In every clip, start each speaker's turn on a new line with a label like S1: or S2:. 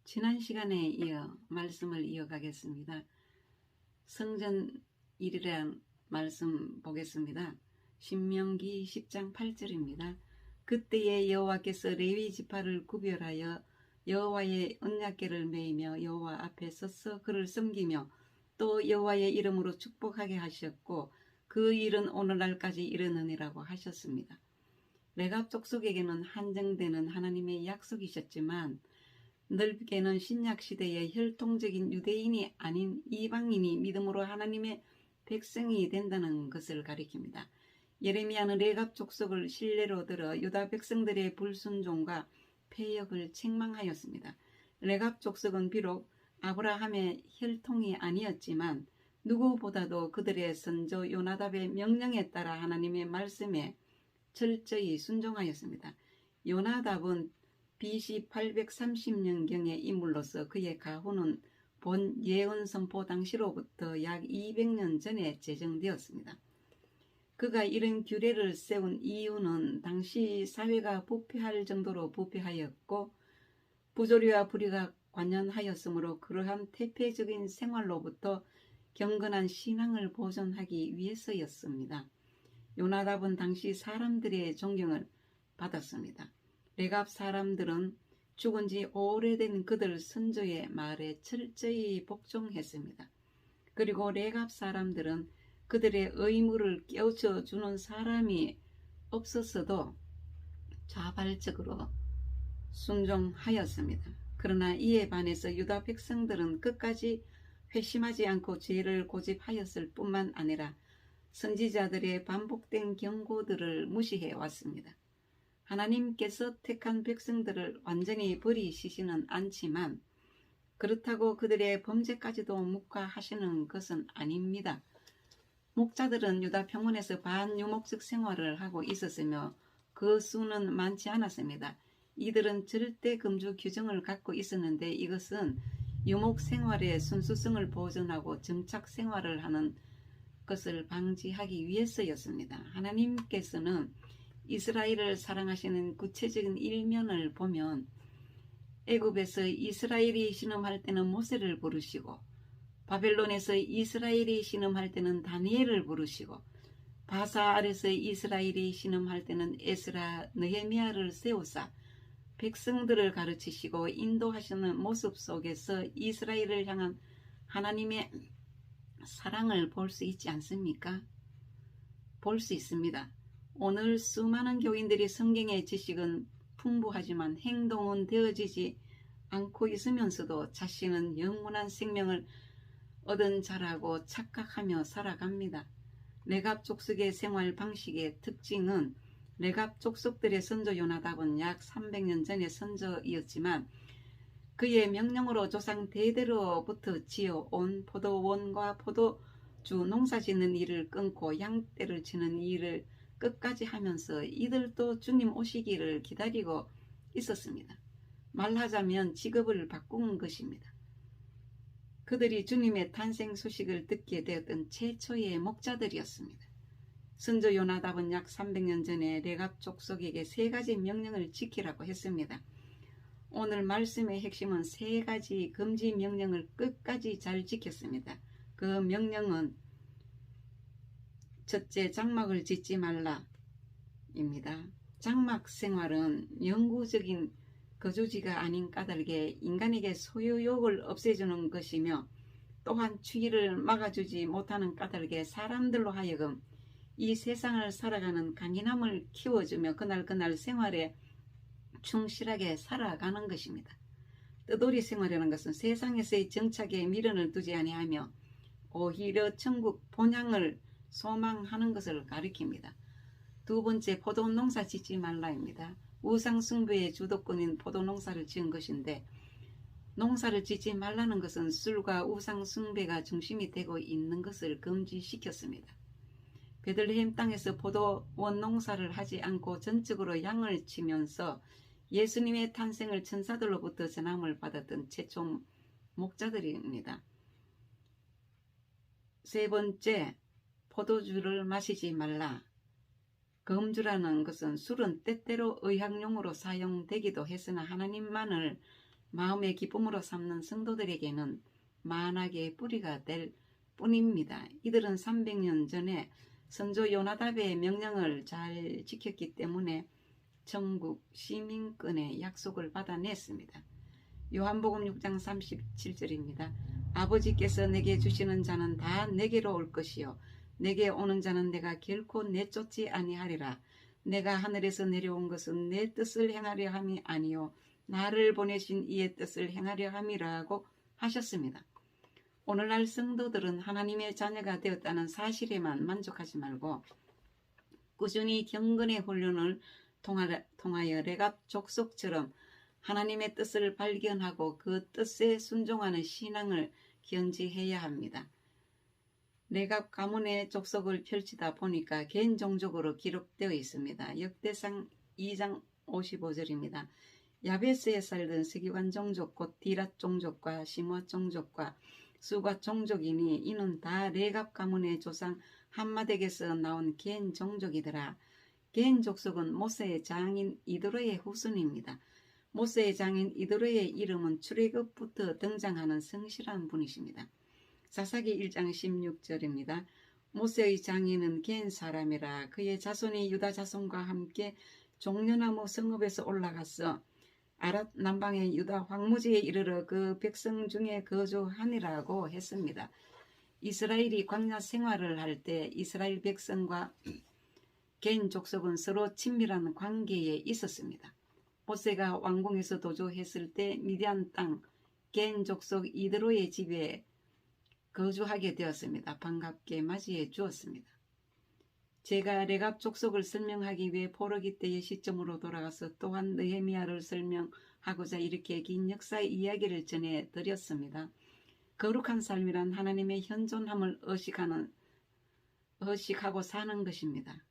S1: 지난 시간에 이어 말씀을 이어가겠습니다. 성전 일이란 말씀 보겠습니다. 신명기 10장 8절입니다. 그때에 여호와께서 레위 지파를 구별하여 여호와의 언약궤를 메이며 여호와 앞에 서서 그를 섬기며 또 여호와의 이름으로 축복하게 하셨고 그 일은 오늘날까지 이르느니라고 하셨습니다. 레갑 족속에게는 한정되는 하나님의 약속이셨지만 넓게는 신약시대의 혈통적인 유대인이 아닌 이방인이 믿음으로 하나님의 백성이 된다는 것을 가리킵니다. 예레미야는 레갑 족속을 실례로 들어 유다 백성들의 불순종과 패역을 책망하였습니다. 레갑 족속은 비록 아브라함의 혈통이 아니었지만 누구보다도 그들의 선조 요나답의 명령에 따라 하나님의 말씀에 철저히 순종하였습니다. 요나답은 BC 830년경의 인물로서 그의 가후는 본 예언 선포 당시로부터 약 200년 전에 제정되었습니다. 그가 이런 규례를 세운 이유는 당시 사회가 부패할 정도로 부패하였고 부조리와 불의가 관연하였으므로 그러한 태폐적인 생활로부터 경건한 신앙을 보존하기 위해서였습니다. 요나답은 당시 사람들의 존경을 받았습니다. 레갑 사람들은 죽은 지 오래된 그들 선조의 말에 철저히 복종했습니다. 그리고 레갑 사람들은 그들의 의무를 깨우쳐 주는 사람이 없었어도 자발적으로 순종하였습니다. 그러나 이에 반해서 유다 백성들은 끝까지 회심하지 않고 죄를 고집하였을 뿐만 아니라 선지자들의 반복된 경고들을 무시해 왔습니다. 하나님께서 택한 백성들을 완전히 버리시지는 않지만 그렇다고 그들의 범죄까지도 묵과하시는 것은 아닙니다. 목자들은 유다 평원에서 반유목적 생활을 하고 있었으며 그 수는 많지 않았습니다. 이들은 절대 금주 규정을 갖고 있었는데 이것은 유목 생활의 순수성을 보존하고 정착 생활을 하는 것을 방지하기 위해서였습니다. 하나님께서는 이스라엘을 사랑하시는 구체적인 일면을 보면 애굽에서 이스라엘이 신음할 때는 모세를 부르시고 바벨론에서 이스라엘이 신음할 때는 다니엘을 부르시고 바사 아래서 이스라엘이 신음할 때는 에스라, 느헤미야를 세우사 백성들을 가르치시고 인도하시는 모습 속에서 이스라엘을 향한 하나님의 사랑을 볼 수 있지 않습니까? 볼 수 있습니다. 오늘 수많은 교인들이 성경의 지식은 풍부하지만 행동은 되어지지 않고 있으면서도 자신은 영원한 생명을 얻은 자라고 착각하며 살아갑니다. 레갑 족속의 생활 방식의 특징은 레갑 족속들의 선조 요나답은 약 300년 전의 선조이었지만 그의 명령으로 조상 대대로부터 지어온 포도원과 포도주 농사 짓는 일을 끊고 양떼를 치는 일을 끝까지 하면서 이들도 주님 오시기를 기다리고 있었습니다. 말하자면 직업을 바꾼 것입니다. 그들이 주님의 탄생 소식을 듣게 되었던 최초의 목자들이었습니다. 선조 요나답은 약 300년 전에 레갑 족속에게 3가지 명령을 지키라고 했습니다. 오늘 말씀의 핵심은 3가지 금지 명령을 끝까지 잘 지켰습니다. 그 명령은 첫째, 장막을 짓지 말라 입니다. 장막 생활은 영구적인 거주지가 아닌 까닭에 인간에게 소유욕을 없애주는 것이며 또한 추위를 막아주지 못하는 까닭에 사람들로 하여금 이 세상을 살아가는 강인함을 키워주며 그날 생활에 충실하게 살아가는 것입니다. 뜨돌이 생활이라는 것은 세상에서의 정착에 미련을 두지 아니하며 오히려 천국 본향을 소망하는 것을 가리킵니다. 두 번째, 포도농사 짓지 말라입니다. 우상숭배의 주도권인 포도농사를 지은 것인데 농사를 짓지 말라는 것은 술과 우상숭배가 중심이 되고 있는 것을 금지시켰습니다. 베들레헴 땅에서 포도원 농사를 하지 않고 전적으로 양을 치면서 예수님의 탄생을 천사들로부터 전함을 받았던 최초 목자들입니다. 세 번째, 포도주를 마시지 말라. 금주라는 것은 술은 때때로 의학용으로 사용되기도 했으나 하나님만을 마음의 기쁨으로 삼는 성도들에게는 만악의 뿌리가 될 뿐입니다. 이들은 300년 전에 선조 요나답의 명령을 잘 지켰기 때문에 천국 시민권의 약속을 받아냈습니다. 요한복음 6장 37절입니다. 아버지께서 내게 주시는 자는 다 내게로 올 것이요 내게 오는 자는 내가 결코 내쫓지 아니하리라. 내가 하늘에서 내려온 것은 내 뜻을 행하려 함이 아니요 나를 보내신 이의 뜻을 행하려 함이라고 하셨습니다. 오늘날 성도들은 하나님의 자녀가 되었다는 사실에만 만족하지 말고 꾸준히 경건의 훈련을 통하여 레갑 족속처럼 하나님의 뜻을 발견하고 그 뜻에 순종하는 신앙을 견지해야 합니다. 레갑 가문의 족속을 펼치다 보니까 개인 종족으로 기록되어 있습니다. 역대상 2장 55절입니다. 야베스에 살던 세기관 종족 곧 디랏 종족과 시므아 종족과 수가 종족이니 이는 다 레갑 가문의 조상 함마덱에서 나온 겐 종족이더라. 겐 족속은 모세의 장인 이드로의 후손입니다. 모세의 장인 이드로의 이름은 출애굽부터 등장하는 성실한 분이십니다. 사사기 1장 16절입니다. 모세의 장인은 겐 사람이라 그의 자손이 유다 자손과 함께 종려나무 성읍에서 올라가서 아랏 남방의 유다 황무지에 이르러 그 백성 중에 거주하니라고 했습니다. 이스라엘이 광야 생활을 할 때 이스라엘 백성과 겐 족속은 서로 친밀한 관계에 있었습니다. 모세가 왕궁에서 도주했을 때 미디안 땅 겐 족속 이드로의 집에 거주하게 되었습니다. 반갑게 맞이해 주었습니다. 제가 레갑 족속을 설명하기 위해 포로기 때의 시점으로 돌아가서 또한 느헤미야를 설명하고자 이렇게 긴 역사의 이야기를 전해드렸습니다. 거룩한 삶이란 하나님의 현존함을 의식하고 사는 것입니다.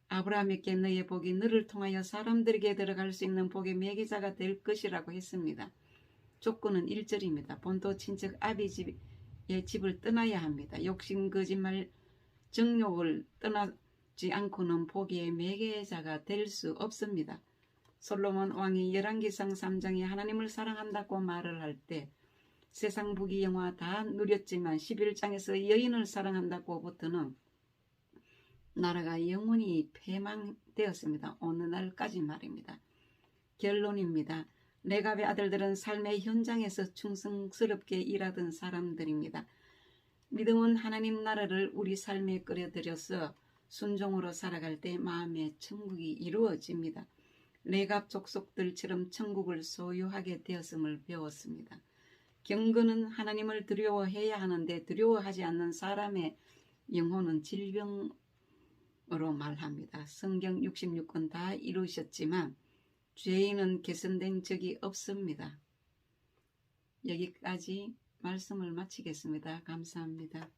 S1: 아브라함에게 너의 복이 너를 통하여 사람들에게 들어갈 수 있는 복의 매개자가 될 것이라고 했습니다. 조건은 1절입니다. 본토 친척 아비의 집을 떠나야 합니다. 욕심, 거짓말, 정욕을 떠나지 않고는 복의 매개자가 될 수 없습니다. 솔로몬 왕이 열왕기상 3장에 하나님을 사랑한다고 말을 할 때 세상 부귀 영화 다 누렸지만 11장에서 여인을 사랑한다고부터는 나라가 영원히 패망되었습니다. 어느 날까지 말입니다. 결론입니다. 레갑의 아들들은 삶의 현장에서 충성스럽게 일하던 사람들입니다. 믿음은 하나님 나라를 우리 삶에 끌어들여서 순종으로 살아갈 때 마음의 천국이 이루어집니다. 레갑 족속들처럼 천국을 소유하게 되었음을 배웠습니다. 경건은 하나님을 두려워해야 하는데 두려워하지 않는 사람의 영혼은 질병으로 말합니다. 성경 66권 다 이루셨지만 죄인은 개선된 적이 없습니다. 여기까지 말씀을 마치겠습니다. 감사합니다.